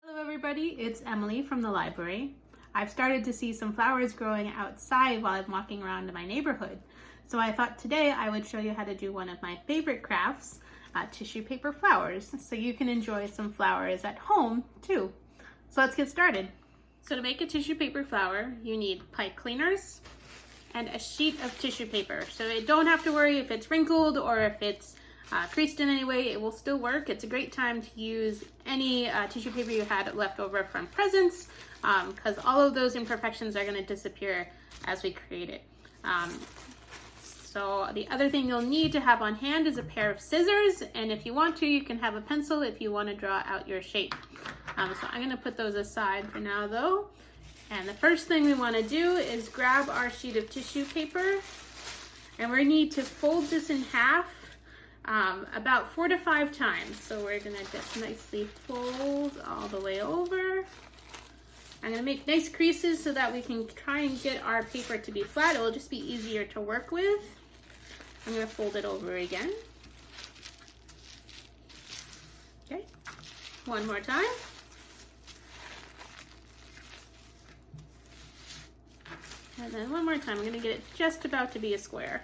Hello everybody, it's Emily from the library. I've started to see some flowers growing outside while I'm walking around in my neighborhood. So I thought today I would show you how to do one of my favorite crafts, tissue paper flowers, so you can enjoy some flowers at home too. So let's get started. So to make a tissue paper flower, you need pipe cleaners and a sheet of tissue paper. So you don't have to worry if it's wrinkled or if it's creased in any way, it will still work. It's a great time to use any tissue paper you had left over from presents because all of those imperfections are going to disappear as we create it. So the other thing you'll need to have on hand is a pair of scissors, and if you want to, you can have a pencil if you want to draw out your shape. So I'm going to put those aside for now though. And the first thing we want to do is grab our sheet of tissue paper, and we need to fold this in half about 4 to 5 times. So we're gonna just nicely fold all the way over. I'm gonna make nice creases so that we can try and get our paper to be flat. It will just be easier to work with. I'm gonna fold it over again. Okay, one more time. And then one more time. I'm gonna get it just about to be a square.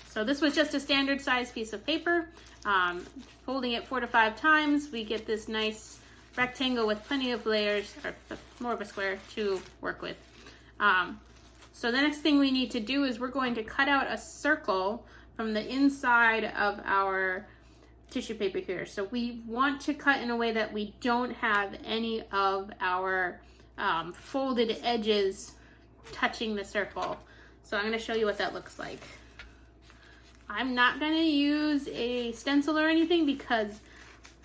So this was just a standard size piece of paper. Folding it 4 to 5 times, we get this nice rectangle with plenty of layers, or more of a square, to work with. So the next thing we need to do is we're going to cut out a circle from the inside of our tissue paper here. So we want to cut in a way that we don't have any of our folded edges touching the circle. So I'm going to show you what that looks like. I'm not going to use a stencil or anything because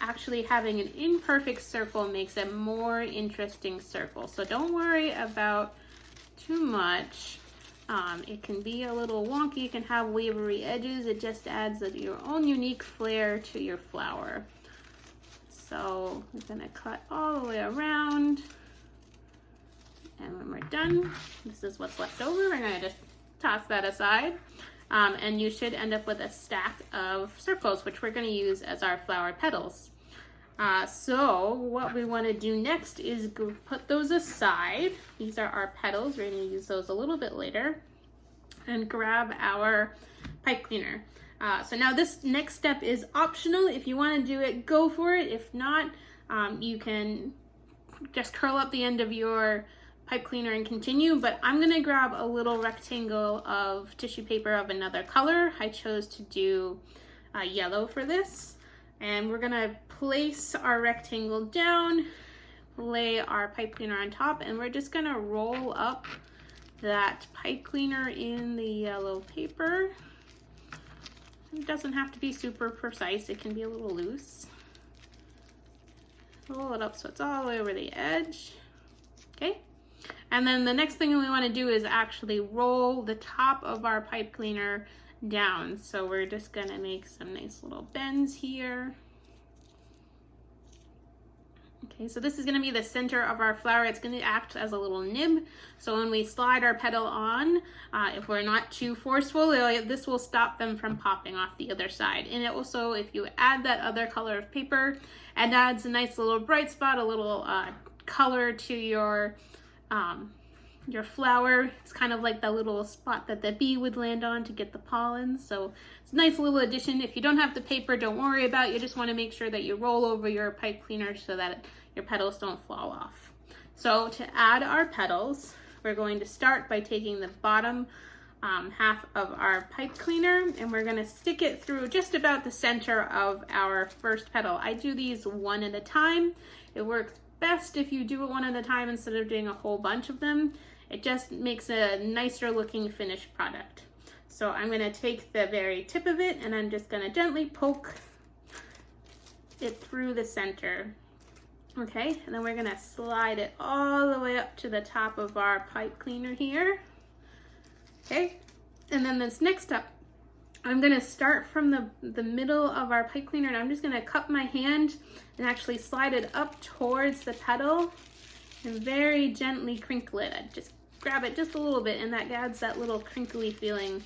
actually having an imperfect circle makes a more interesting circle. So don't worry about too much. It can be a little wonky, it can have wavery edges. It just adds your own unique flair to your flower. So we're going to cut all the way around. And when we're done, this is what's left over. We're going to just toss that aside. And you should end up with a stack of circles, which we're going to use as our flower petals. So what we want to do next is put those aside. These are our petals. We're going to use those a little bit later. And grab our pipe cleaner. So now this next step is optional. If you want to do it, go for it. If not, you can just curl up the end of your pipe cleaner and continue, but I'm gonna grab a little rectangle of tissue paper of another color. I chose to do yellow for this, and we're gonna place our rectangle down, lay our pipe cleaner on top, and we're just gonna roll up that pipe cleaner in the yellow paper. It doesn't have to be super precise, it can be a little loose. Roll it up so it's all the way over the edge. Okay. And then the next thing we want to do is actually roll the top of our pipe cleaner down. So we're just going to make some nice little bends here. Okay, so this is going to be the center of our flower. It's going to act as a little nib. So when we slide our petal on, if we're not too forceful, this will stop them from popping off the other side. And it also, if you add that other color of paper, it adds a nice little bright spot, a little color to your flower. It's kind of like that little spot that the bee would land on to get the pollen. So it's a nice little addition. If you don't have the paper, don't worry about it. You just want to make sure that you roll over your pipe cleaner so that your petals don't fall off. So to add our petals, we're going to start by taking the bottom half of our pipe cleaner, and we're going to stick it through just about the center of our first petal. I do these one at a time. It works best if you do it one at a time instead of doing a whole bunch of them. It just makes a nicer looking finished product. So I'm going to take the very tip of it, and I'm just going to gently poke it through the center. Okay, and then we're going to slide it all the way up to the top of our pipe cleaner here. Okay, and then this next step, I'm going to start from the middle of our pipe cleaner, and I'm just going to cup my hand and actually slide it up towards the petal and very gently crinkle it. I just grab it just a little bit, and that adds that little crinkly feeling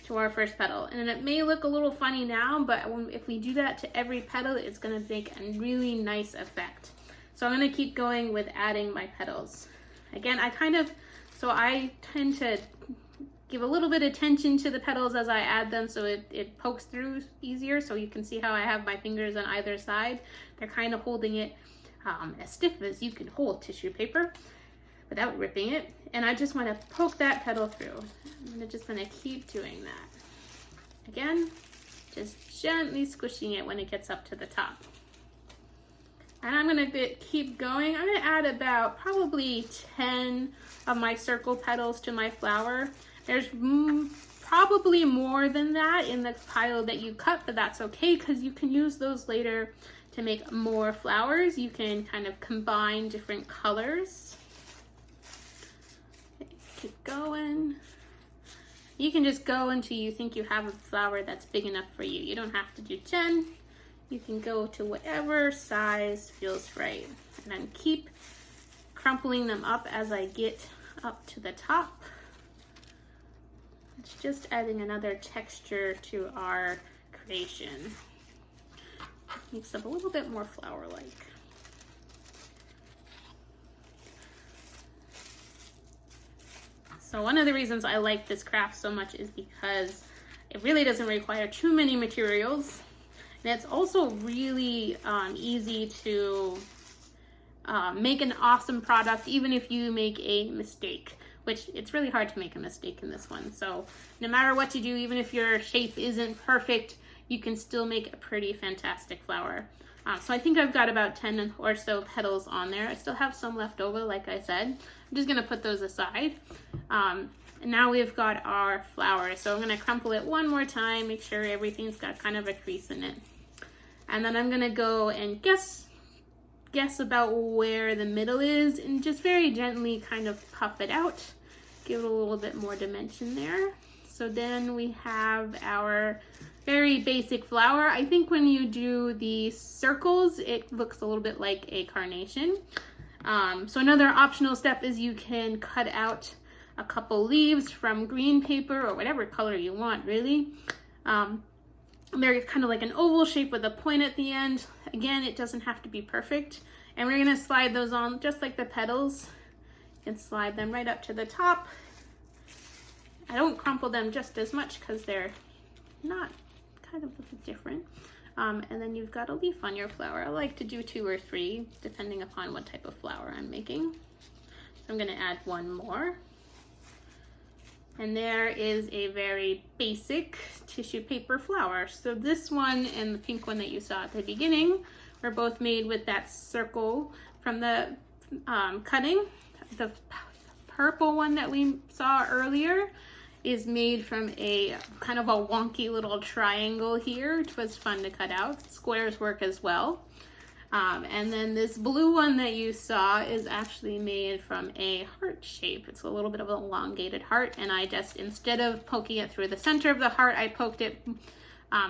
to our first petal. And it may look a little funny now, but if we do that to every petal, it's gonna make a really nice effect. So I'm gonna keep going with adding my petals. Again, I tend to give a little bit of tension to the petals as I add them so it pokes through easier. So you can see how I have my fingers on either side. They're kind of holding it as stiff as you can hold tissue paper without ripping it. And I just want to poke that petal through. I'm just going to keep doing that. Again, just gently squishing it when it gets up to the top. And I'm going to keep going. I'm going to add about probably 10 of my circle petals to my flower. There's probably more than that in the pile that you cut, but that's okay because you can use those later to make more flowers. You can kind of combine different colors. Okay, keep going. You can just go until you think you have a flower that's big enough for you. You don't have to do 10. You can go to whatever size feels right. And then keep crumpling them up as I get up to the top. It's just adding another texture to our creation. Makes them a little bit more flower-like. So one of the reasons I like this craft so much is because it really doesn't require too many materials. And it's also really easy to make an awesome product even if you make a mistake, which it's really hard to make a mistake in this one. So no matter what you do, even if your shape isn't perfect, you can still make a pretty fantastic flower. So I think I've got about 10 or so petals on there. I still have some left over, like I said. I'm just gonna put those aside. And now we've got our flower. So I'm gonna crumple it one more time, make sure everything's got kind of a crease in it. And then I'm gonna go and guess about where the middle is and just very gently kind of puff it out. Give it a little bit more dimension there. So then we have our very basic flower. I think when you do the circles, it looks a little bit like a carnation. So another optional step is you can cut out a couple leaves from green paper or whatever color you want, really. They're kind of like an oval shape with a point at the end. Again, it doesn't have to be perfect. And we're gonna slide those on just like the petals. You can slide them right up to the top. I don't crumple them just as much because they're not kind of different. And then you've got a leaf on your flower. I like to do 2 or 3 depending upon what type of flower I'm making. So I'm gonna add one more. And there is a very basic tissue paper flower. So this one and the pink one that you saw at the beginning were both made with that circle from the cutting. The purple one that we saw earlier is made from a kind of a wonky little triangle here, which was fun to cut out. Squares work as well. And then this blue one that you saw is actually made from a heart shape. It's a little bit of an elongated heart, and I just, instead of poking it through the center of the heart, I poked it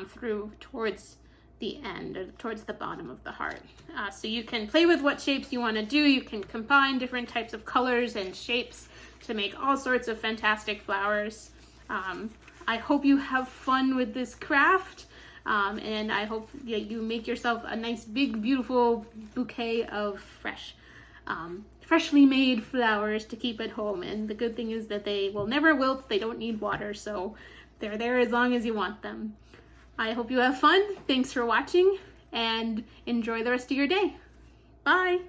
through towards the end, or towards the bottom of the heart. So you can play with what shapes you want to do. You can combine different types of colors and shapes to make all sorts of fantastic flowers. I hope you have fun with this craft. And I hope you make yourself a nice, big, beautiful bouquet of freshly made flowers to keep at home. And the good thing is that they will never wilt. They don't need water, so they're there as long as you want them. I hope you have fun. Thanks for watching, and enjoy the rest of your day. Bye.